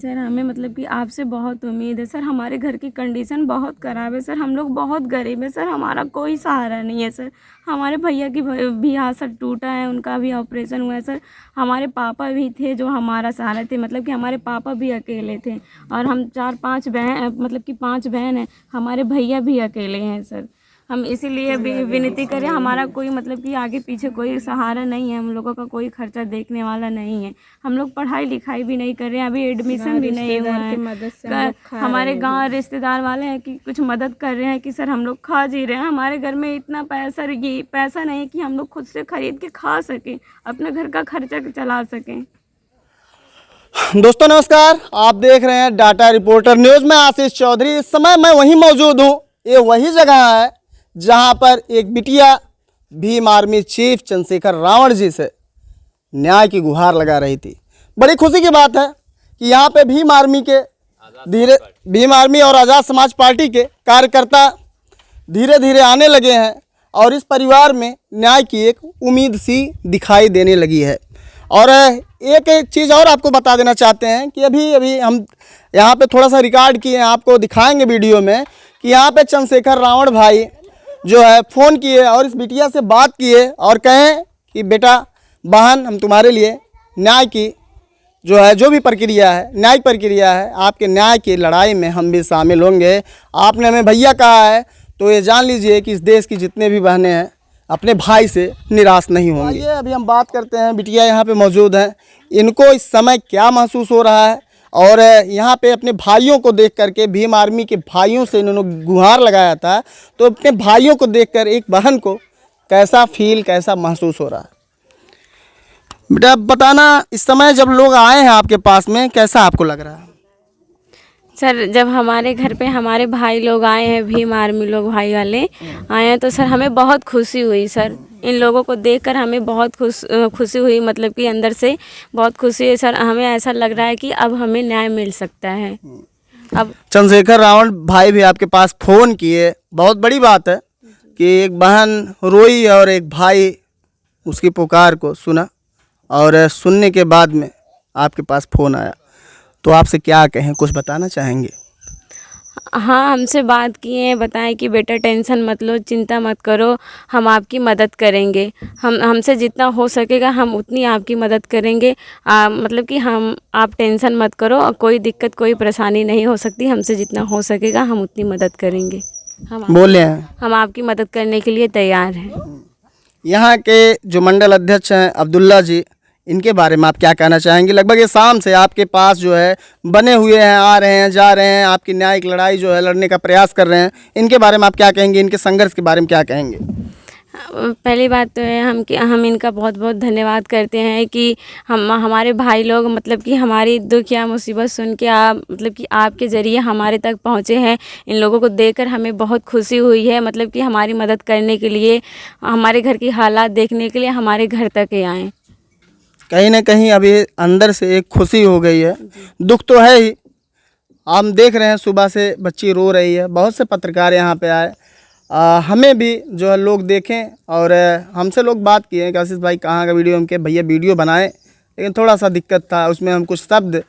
Sir हमें मतलब कि आपसे बहुत उम्मीद है सर। हमारे घर की कंडीशन बहुत ख़राब है सर। हम लोग बहुत गरीब है सर। हमारा कोई सहारा नहीं है सर। हमारे भैया की भी हाथ सर टूटा है, उनका भी ऑपरेशन हुआ है सर। हमारे पापा भी थे जो हमारा सहारा थे, मतलब कि हमारे पापा भी अकेले थे और हम 4-5 बहन, मतलब कि 5 बहन हैं। हमारे भैया भी अकेले हैं सर। हम इसीलिए विनती करें, हमारा कोई मतलब कि आगे पीछे कोई सहारा नहीं है, हम लोगों का कोई खर्चा देखने वाला नहीं है। हम लोग पढ़ाई लिखाई भी नहीं कर रहे हैं, अभी एडमिशन भी नहीं हुआ है। हमारे गांव रिश्तेदार वाले हैं कि कुछ मदद कर रहे हैं कि सर हम लोग खा जी रहे हैं। हमारे घर में इतना पैसा नहीं है कि हम लोग खुद से खरीद के खा सकें, अपने घर का खर्चा चला सकें। दोस्तों नमस्कार, आप देख रहे हैं डाटा रिपोर्टर न्यूज़ में आशीष चौधरी। इस समय मैं वहीं मौजूद हूँ। ये वही जगह है जहां पर एक बिटिया भीम आर्मी चीफ चंद्रशेखर रावण जी से न्याय की गुहार लगा रही थी। बड़ी खुशी की बात है कि यहाँ पे भीम आर्मी और आज़ाद समाज पार्टी के कार्यकर्ता धीरे धीरे आने लगे हैं और इस परिवार में न्याय की एक उम्मीद सी दिखाई देने लगी है। और एक चीज़ और आपको बता देना चाहते हैं कि अभी हम यहाँ पे थोड़ा सा रिकॉर्ड किए हैं, आपको दिखाएंगे वीडियो में कि यहाँ पे चंद्रशेखर रावण भाई जो है फ़ोन किए और इस बिटिया से बात किए और कहें कि बेटा बहन, हम तुम्हारे लिए न्याय की जो भी प्रक्रिया है, न्याय प्रक्रिया है, आपके न्याय की लड़ाई में हम भी शामिल होंगे। आपने हमें भैया कहा है तो ये जान लीजिए कि इस देश की जितने भी बहनें हैं अपने भाई से निराश नहीं होंगी। अभी हम बात करते हैं, बिटिया यहाँ पे मौजूद हैं, इनको इस समय क्या महसूस हो रहा है और यहाँ पे अपने भाइयों को देख करके, भीम आर्मी के भाइयों से इन्होंने गुहार लगाया था, तो अपने भाइयों को देखकर एक बहन को कैसा महसूस हो रहा है? बेटा बताना, इस समय जब लोग आए हैं आपके पास में, कैसा आपको लग रहा है? सर जब हमारे घर पे हमारे भाई लोग आए हैं, भीम आर्मी लोग भाई वाले आए हैं, तो सर हमें बहुत खुशी हुई सर। इन लोगों को देखकर हमें बहुत खुशी हुई, मतलब कि अंदर से बहुत खुशी है सर। हमें ऐसा लग रहा है कि अब हमें न्याय मिल सकता है। अब चंद्रशेखर रावण भाई भी आपके पास फ़ोन किए, बहुत बड़ी बात है कि एक बहन रोई और एक भाई उसकी पुकार को सुना और सुनने के बाद में आपके पास फ़ोन आया, तो आपसे क्या कहें, कुछ बताना चाहेंगे? हाँ, हमसे बात किए हैं, बताएं कि बेटा टेंशन मत लो, चिंता मत करो, हम आपकी मदद करेंगे। हमसे जितना हो सकेगा हम उतनी आपकी मदद करेंगे। मतलब कि आप टेंशन मत करो, कोई दिक्कत कोई परेशानी नहीं हो सकती। हमसे जितना हो सकेगा हम उतनी मदद करेंगे। हम आपकी मदद करने के लिए तैयार हैं। यहाँ के जो मंडल अध्यक्ष हैं अब्दुल्ला जी, इनके बारे में आप क्या कहना चाहेंगे? लगभग ये शाम से आपके पास जो है बने हुए हैं, आ रहे हैं, जा रहे हैं, आपकी न्यायिक लड़ाई जो है लड़ने का प्रयास कर रहे हैं, इनके बारे में आप क्या कहेंगे? इनके संघर्ष के बारे में क्या कहेंगे? पहली बात तो है हम इनका बहुत बहुत धन्यवाद करते हैं कि हमारे भाई लोग मतलब कि हमारी दुख या मुसीबत सुन के मतलब कि आपके ज़रिए हमारे तक पहुँचे हैं। इन लोगों को देखकर हमें बहुत खुशी हुई है, मतलब कि हमारी मदद करने के लिए, हमारे घर की हालात देखने के लिए हमारे घर तक ही आए। कहीं ना कहीं अभी अंदर से एक खुशी हो गई है, दुख तो है ही। हम देख रहे हैं सुबह से बच्ची रो रही है, बहुत से पत्रकार यहाँ पे आए, हमें भी जो है लोग देखें और हमसे लोग बात किए कि आशीष भाई कहाँ का वीडियो, हमके भैया वीडियो बनाए, लेकिन थोड़ा सा दिक्कत था, उसमें हम कुछ शब्द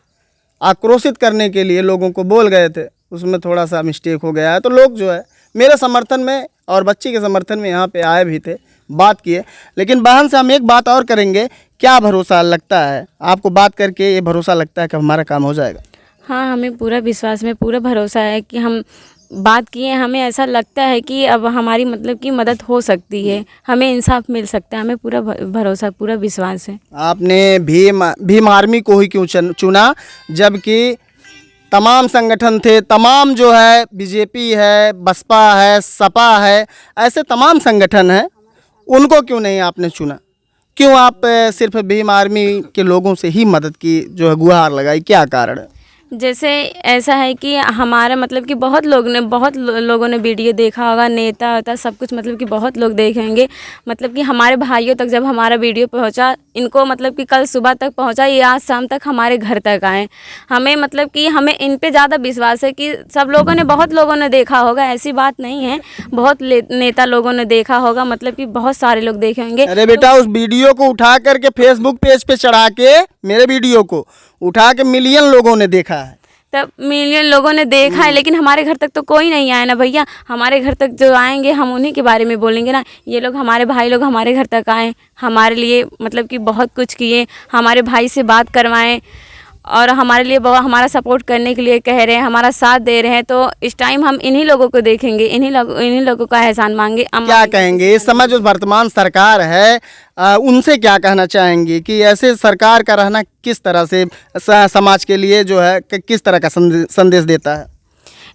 आक्रोशित करने के लिए लोगों को बोल गए थे, उसमें थोड़ा सा मिस्टेक हो गया है। तो लोग जो है मेरे समर्थन में और बच्ची के समर्थन में यहाँ पे आए भी थे, बात किए। लेकिन बहन से हम एक बात और करेंगे, क्या भरोसा लगता है आपको बात करके? ये भरोसा लगता है कि हमारा काम हो जाएगा? हाँ, हमें पूरा विश्वास में पूरा भरोसा है कि हम बात किए, हमें ऐसा लगता है कि अब हमारी मतलब कि मदद हो सकती है, हमें इंसाफ मिल सकता है, हमें पूरा भरोसा पूरा विश्वास है। आपने भीम आर्मी को ही क्यों चुना, जबकि तमाम संगठन थे, तमाम जो है बीजेपी है, बसपा है, सपा है, ऐसे तमाम संगठन हैं, उनको क्यों नहीं आपने चुना? क्यों आप सिर्फ भीम आर्मी के लोगों से ही मदद की जो है गुहार लगाई, क्या कारण है? जैसे ऐसा है कि हमारा मतलब कि बहुत लोगों ने वीडियो देखा होगा, नेता होता सब कुछ, मतलब कि बहुत लोग देखेंगे। मतलब कि हमारे भाइयों तक जब हमारा वीडियो पहुंचा, इनको मतलब कि कल सुबह तक पहुंचा, ये आज शाम तक हमारे घर तक आए। हमें मतलब कि हमें इन पे ज़्यादा विश्वास है कि बहुत लोगों ने देखा होगा, ऐसी बात नहीं है, बहुत नेता लोगों ने देखा होगा, मतलब कि बहुत सारे लोग देखे होंगे। अरे बेटा, उस वीडियो को उठा करके फेसबुक पेज पे चढ़ा के, मेरे वीडियो को उठा के मिलियन लोगों ने देखा है। तब मिलियन लोगों ने देखा है, लेकिन हमारे घर तक तो कोई नहीं आया ना भैया। हमारे घर तक जो आएंगे हम उन्हीं के बारे में बोलेंगे ना। ये लोग हमारे भाई लोग हमारे घर तक आए, हमारे लिए मतलब कि बहुत कुछ किए, हमारे भाई से बात करवाएं और हमारे लिए बहुत हमारा सपोर्ट करने के लिए कह रहे हैं, हमारा साथ दे रहे हैं। तो इस टाइम हम इन्हीं लोगों को देखेंगे, इन्हीं लोगों का एहसान मांगे। क्या कहेंगे इस समय जो वर्तमान सरकार है उनसे क्या कहना चाहेंगे कि ऐसे सरकार का रहना किस तरह से समाज के लिए जो है किस तरह का संदेश देता है?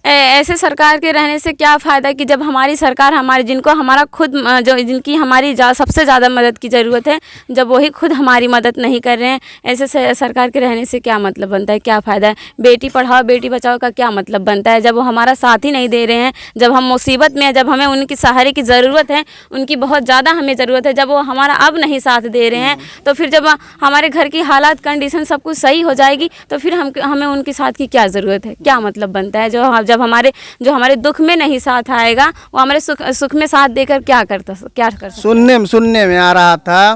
ऐसे सरकार के रहने से क्या फ़ायदा कि जब हमारी सरकार हमारे जिनको हमारा खुद जो जिनकी हमारी सबसे ज़्यादा मदद की ज़रूरत है, जब वही खुद हमारी मदद नहीं कर रहे हैं, ऐसे सरकार के रहने से क्या मतलब बनता है, क्या फ़ायदा है? बेटी पढ़ाओ बेटी बचाओ का क्या मतलब बनता है जब वो हमारा साथ ही नहीं दे रहे हैं, जब हम मुसीबत में हैं, जब हमें उनकी सहारे की ज़रूरत है, उनकी बहुत ज़्यादा हमें ज़रूरत है, जब वो हमारा अब नहीं साथ दे रहे हैं, तो फिर जब हमारे घर की हालात कंडीशन सब कुछ सही हो जाएगी तो फिर हमें उनके साथ की क्या ज़रूरत है, क्या मतलब बनता है? जब जो हमारे दुख में नहीं साथ आएगा वो हमारे सुख में साथ देकर क्या कर सकता? सुनने में आ रहा था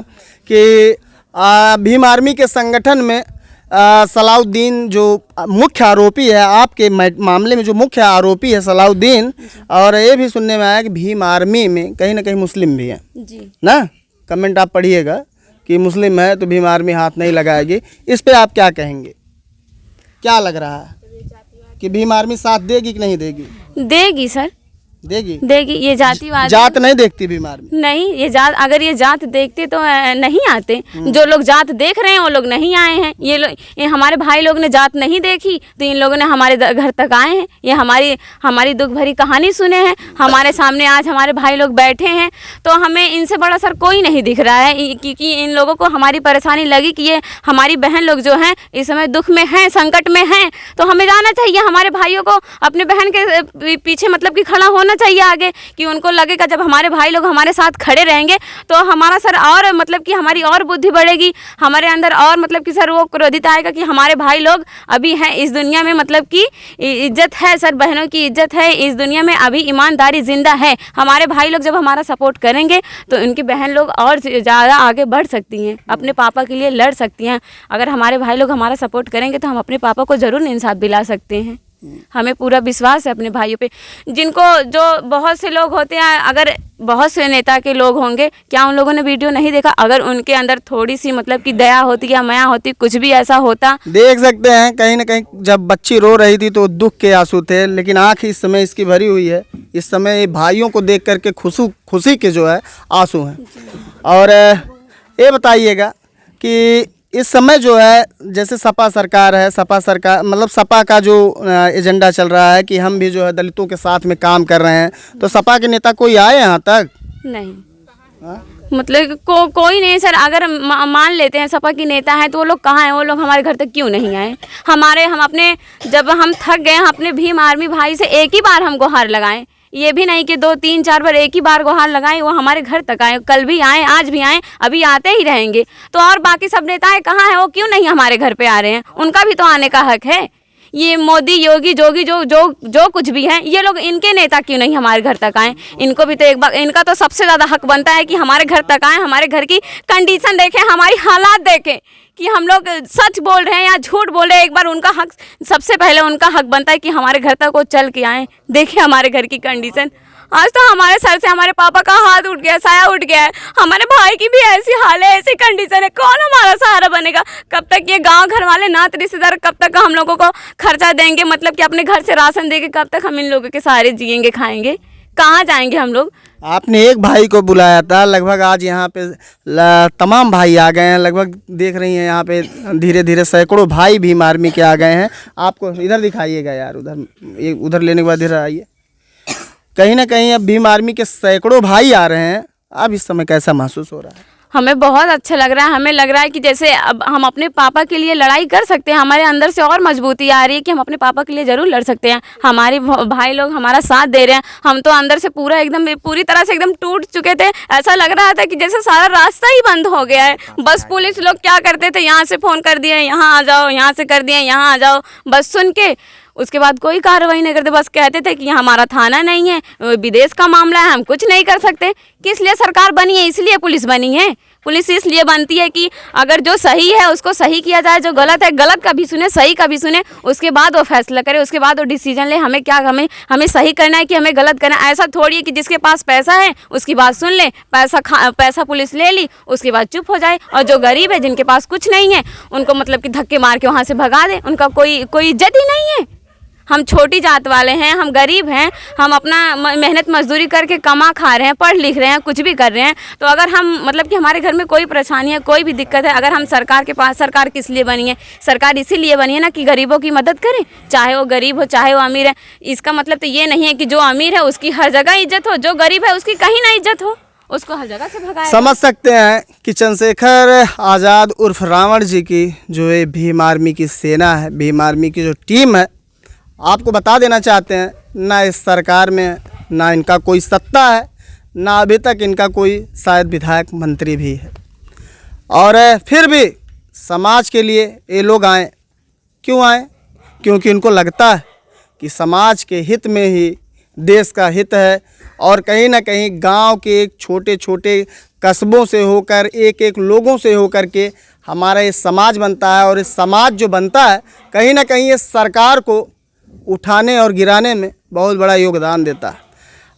कि भीम आर्मी के संगठन में सलाउद्दीन जो मुख्य आरोपी है, आपके मामले में जो मुख्य आरोपी है सलाउद्दीन, और ये भी सुनने में आया कि भीम आर्मी में कहीं ना कहीं मुस्लिम भी हैं जी ना। कमेंट आप पढ़िएगा कि मुस्लिम है तो भीम आर्मी हाथ नहीं लगाएगी। इस पे आप क्या कहेंगे? क्या लग रहा है कि भीम आर्मी साथ देगी कि नहीं देगी? देगी सर, देगी। ये जातिवाद जात नहीं देखती भीम आर्मी? नहीं, ये जात अगर ये जात देखते तो नहीं आते। जो लोग जात देख रहे हैं वो लोग नहीं आए हैं। ये हमारे भाई लोग ने जात नहीं देखी तो इन लोगों ने हमारे घर तक आए हैं। ये हमारी दुख भरी कहानी सुने हैं, हमारे सामने आज हमारे भाई लोग बैठे हैं। तो हमें इनसे बड़ा सर कोई नहीं दिख रहा है, क्योंकि इन लोगों को हमारी परेशानी लगी कि ये हमारी बहन लोग जो हैं इस समय दुख में हैं, संकट में हैं। तो हमें जाना चाहिए, हमारे भाइयों को अपने बहन के पीछे मतलब कि खड़ा होना चाहिए आगे, कि उनको लगेगा जब हमारे भाई लोग हमारे साथ खड़े रहेंगे तो हमारा सर और मतलब कि हमारी और बुद्धि बढ़ेगी, हमारे अंदर और मतलब कि सर वो क्रोधित आएगा कि हमारे भाई लोग अभी हैं इस दुनिया में, मतलब कि इज्जत है सर, बहनों की इज्जत है इस दुनिया में, अभी ईमानदारी जिंदा है। हमारे भाई लोग जब हमारा सपोर्ट करेंगे तो उनकी बहन लोग और ज़्यादा आगे बढ़ सकती हैं, अपने पापा के लिए लड़ सकती हैं। अगर हमारे भाई लोग हमारा सपोर्ट करेंगे तो हम अपने पापा को ज़रूर इंसाफ दिला सकते हैं। हमें पूरा विश्वास है अपने भाइयों पे। जिनको जो बहुत से लोग होते हैं, अगर बहुत से नेता के लोग होंगे, क्या उन लोगों ने वीडियो नहीं देखा? अगर उनके अंदर थोड़ी सी मतलब कि दया होती या माया होती, कुछ भी ऐसा होता। देख सकते हैं कहीं ना कहीं जब बच्ची रो रही थी तो दुख के आंसू थे, लेकिन आँख इस समय इसकी भरी हुई है। इस समय भाइयों को देख करके खुशी के जो है आंसू हैं। और ये बताइएगा कि इस समय जो है जैसे सपा सरकार है, सपा सरकार मतलब सपा का जो एजेंडा चल रहा है कि हम भी जो है दलितों के साथ में काम कर रहे हैं, तो सपा के नेता कोई आए यहाँ तक? नहीं। मतलब कोई नहीं सर। अगर मान लेते हैं सपा की नेता है तो वो लोग कहाँ हैं? वो लोग हमारे घर तक क्यों नहीं आए? हम अपने जब हम थक गए, हम अपने भीम आर्मी भाई से एक ही बार हम गुहार लगाएं, ये भी नहीं कि 2 3 4 बार एक ही बार गुहार लगाएं। वो हमारे घर तक आए, कल भी आए, आज भी आए, अभी आते ही रहेंगे। तो और बाकी सब नेताएं कहाँ हैं? वो क्यों नहीं हमारे घर पे आ रहे हैं? उनका भी तो आने का हक है। ये मोदी योगी जोगी जो कुछ भी हैं, ये लोग इनके नेता क्यों नहीं हमारे घर तक आए? इनको भी तो एक बार, इनका तो सबसे ज़्यादा हक बनता है कि हमारे घर तक आए, हमारे घर की कंडीशन देखें, हमारी हालात देखें कि हम लोग सच बोल रहे हैं या झूठ बोल रहे हैं। एक बार उनका हक, सबसे पहले उनका हक बनता है कि हमारे घर तक वो चल के आएँ, देखें हमारे घर की कंडीशन। आज तो हमारे सर से हमारे पापा का हाथ उठ गया, साया उठ गया है। हमारे भाई की भी ऐसी हाल है, ऐसी कंडीशन है, कौन हमारा सहारा बनेगा? कब तक ये गांव घर वाले नात रिश्तेदार कब तक हम लोगों को खर्चा देंगे? मतलब कि अपने घर से राशन देके कब तक हम इन लोगों के सहारे जिएंगे, खाएंगे? कहाँ जाएंगे हम लोग? आपने एक भाई को बुलाया था, लगभग आज यहाँ पे तमाम भाई आ गए हैं। लगभग देख रही हैं यहाँ पे धीरे धीरे सैकड़ों भाई भीम आर्मी के आ गए हैं। आपको इधर दिखाइएगा यार, उधर लेने के बाद इधर आइए। कहीं ना कहीं अब भीम आर्मी के सैकड़ों भाई आ रहे हैं। अब इस समय कैसा महसूस हो रहा है? हमें बहुत अच्छा लग रहा है। हमें लग रहा है कि जैसे अब हम अपने पापा के लिए लड़ाई कर सकते हैं। हमारे अंदर से और मजबूती आ रही है कि हम अपने पापा के लिए ज़रूर लड़ सकते हैं। हमारे भाई लोग हमारा साथ दे रहे हैं। हम तो अंदर से पूरी तरह से एकदम टूट चुके थे। ऐसा लग रहा था कि जैसे सारा रास्ता ही बंद हो गया है। बस पुलिस लोग क्या करते थे, यहाँ से फ़ोन कर दिए यहाँ आ जाओ, यहाँ से कर दिए यहाँ आ जाओ, बस सुन के उसके बाद कोई कार्रवाई नहीं करते। बस कहते थे कि हमारा थाना नहीं है, विदेश का मामला है, हम कुछ नहीं कर सकते। किस लिए सरकार बनी है? इसलिए पुलिस बनी है। पुलिस इसलिए बनती है कि अगर जो सही है उसको सही किया जाए, जो गलत है गलत का भी सुने, सही का भी सुने, उसके बाद वो फैसला करे, उसके बाद वो डिसीजन ले हमें क्या हमें सही करना है कि हमें गलत करना है। ऐसा थोड़ी है कि जिसके पास पैसा है उसकी बात सुन ले, पैसा पुलिस ले ली उसके बाद चुप हो जाए, और जो गरीब है जिनके पास कुछ नहीं है उनको मतलब कि धक्के मार के वहाँ से भगा दे, उनका कोई इज्जत ही नहीं है। हम छोटी जात वाले हैं, हम गरीब हैं, हम अपना मेहनत मजदूरी करके कमा खा रहे हैं, पढ़ लिख रहे हैं, कुछ भी कर रहे हैं। तो अगर हम मतलब कि हमारे घर में कोई परेशानी है, कोई भी दिक्कत है, अगर हम सरकार के पास, सरकार किस लिए बनी है? सरकार इसीलिए बनी है ना कि गरीबों की मदद करें, चाहे वो गरीब हो चाहे वो अमीर है। इसका मतलब तो ये नहीं है कि जो अमीर है उसकी हर जगह इज्जत हो, जो गरीब है उसकी कहीं ना इज्जत हो, उसको हर जगह से भगाया। समझ सकते हैं कि चंद्रशेखर आज़ाद उर्फ रावण जी की जो ये भीम आर्मी की सेना है, भीम आर्मी की जो टीम है, आपको बता देना चाहते हैं ना इस सरकार में ना इनका कोई सत्ता है, ना अभी तक इनका कोई शायद विधायक मंत्री भी है, और फिर भी समाज के लिए ये लोग आए। क्यों आए? क्योंकि इनको लगता है कि समाज के हित में ही देश का हित है, और कहीं ना कहीं गांव के एक छोटे छोटे कस्बों से होकर एक एक लोगों से होकर के हमारा ये समाज बनता है, और इस समाज जो बनता है कहीं ना कहीं ये सरकार को उठाने और गिराने में बहुत बड़ा योगदान देता है।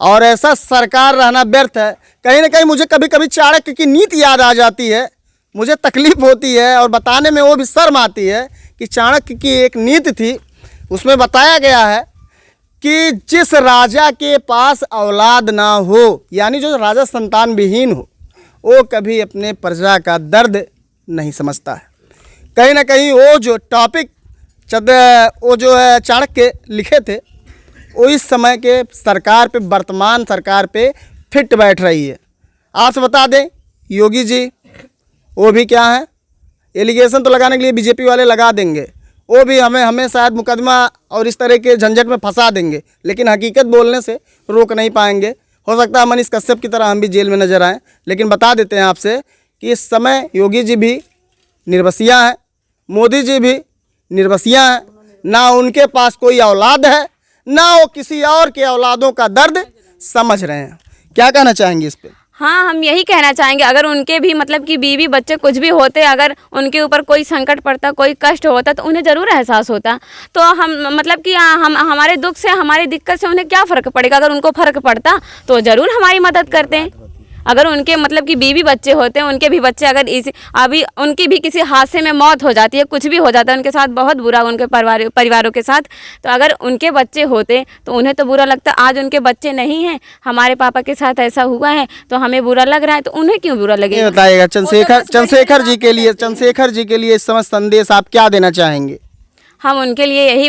और ऐसा सरकार रहना व्यर्थ है। कहीं ना कहीं मुझे कभी कभी चाणक्य की नीति याद आ जाती है, मुझे तकलीफ़ होती है और बताने में वो भी शर्म आती है कि चाणक्य की एक नीति थी, उसमें बताया गया है कि जिस राजा के पास औलाद ना हो, यानी जो राजा संतान विहीन हो, वो कभी अपने प्रजा का दर्द नहीं समझता है। कहीं ना कहीं वो जो टॉपिक वो जो है चाणक्य लिखे थे, वो इस समय के सरकार पे, वर्तमान सरकार पे फिट बैठ रही है। आपसे बता दें, योगी जी वो भी क्या है, एलिगेशन तो लगाने के लिए बीजेपी वाले लगा देंगे, वो भी हमें शायद मुकदमा और इस तरह के झंझट में फंसा देंगे, लेकिन हकीकत बोलने से रोक नहीं पाएंगे। हो सकता है मनीष कश्यप की तरह हम भी जेल में नजर आएँ, लेकिन बता देते हैं आपसे कि इस समय योगी जी भी निर्बसिया हैं, मोदी जी भी निर्बसिया हैं। ना उनके पास कोई औलाद है, ना वो किसी और के औलादों का दर्द समझ रहे हैं। क्या कहना चाहेंगे इस पे? हाँ, हम यही कहना चाहेंगे, अगर उनके भी मतलब कि बीवी बच्चे कुछ भी होते, अगर उनके ऊपर कोई संकट पड़ता, कोई कष्ट होता, तो उन्हें ज़रूर एहसास होता। तो हम मतलब कि हम हमारे दुख से, हमारी दिक्कत से उन्हें क्या फ़र्क पड़ेगा? अगर उनको फ़र्क पड़ता तो ज़रूर हमारी मदद करते हैं। अगर उनके मतलब कि बीवी बच्चे होते हैं, उनके भी बच्चे अगर अभी उनकी भी किसी हादसे में मौत हो जाती है, कुछ भी हो जाता है उनके साथ, बहुत बुरा उनके परिवारों के साथ, तो अगर उनके बच्चे होते तो उन्हें तो बुरा लगता। आज उनके बच्चे नहीं हैं, हमारे पापा के साथ ऐसा हुआ है तो हमें बुरा लग रहा है, तो उन्हें क्यों बुरा लगेगा? ये बताइएगा चंद्रशेखर जी के लिए इस समय संदेश आप क्या देना चाहेंगे? हम उनके लिए यही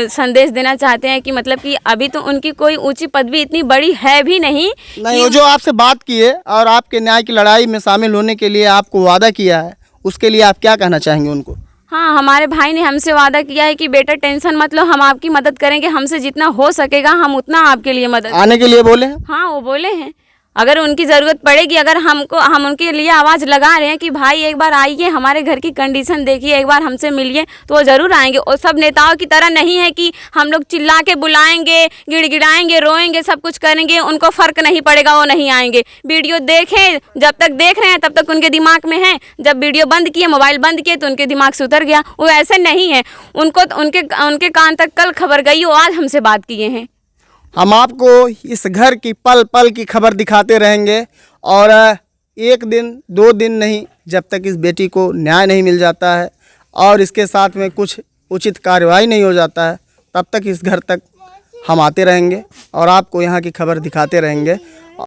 संदेश देना चाहते हैं कि मतलब कि अभी तो उनकी कोई ऊंची पदवी इतनी बड़ी है भी नहीं। वो जो आपसे बात की है और आपके न्याय की लड़ाई में शामिल होने के लिए आपको वादा किया है, उसके लिए आप क्या कहना चाहेंगे उनको? हाँ, हमारे भाई ने हमसे वादा किया है कि बेटा टेंशन मत लो, हम आपकी मदद करेंगे, हमसे जितना हो सकेगा हम उतना आपके लिए मदद आने के लिए बोले हैं। हाँ, वो बोले हैं, अगर उनकी ज़रूरत पड़ेगी, अगर हम उनके लिए आवाज़ लगा रहे हैं कि भाई एक बार आइए, हमारे घर की कंडीशन देखिए, एक बार हमसे मिलिए, तो वो ज़रूर आएंगे। और सब नेताओं की तरह नहीं है कि हम लोग चिल्ला के बुलाएंगे, गिड़गिड़ाएंगे, रोएंगे, सब कुछ करेंगे, उनको फ़र्क नहीं पड़ेगा, वो नहीं आएंगे। वीडियो देखें, जब तक देख रहे हैं तब तक उनके दिमाग में है, जब वीडियो बंद किए, मोबाइल बंद किए तो उनके दिमाग से उतर गया। वो ऐसे नहीं है, उनको उनके कान तक कल खबर गई, वो आज हमसे बात किए हैं। हम आपको इस घर की पल पल की खबर दिखाते रहेंगे, और एक दिन 2 दिन नहीं, जब तक इस बेटी को न्याय नहीं मिल जाता है और इसके साथ में कुछ उचित कार्रवाई नहीं हो जाता है, तब तक इस घर तक हम आते रहेंगे और आपको यहाँ की खबर दिखाते रहेंगे।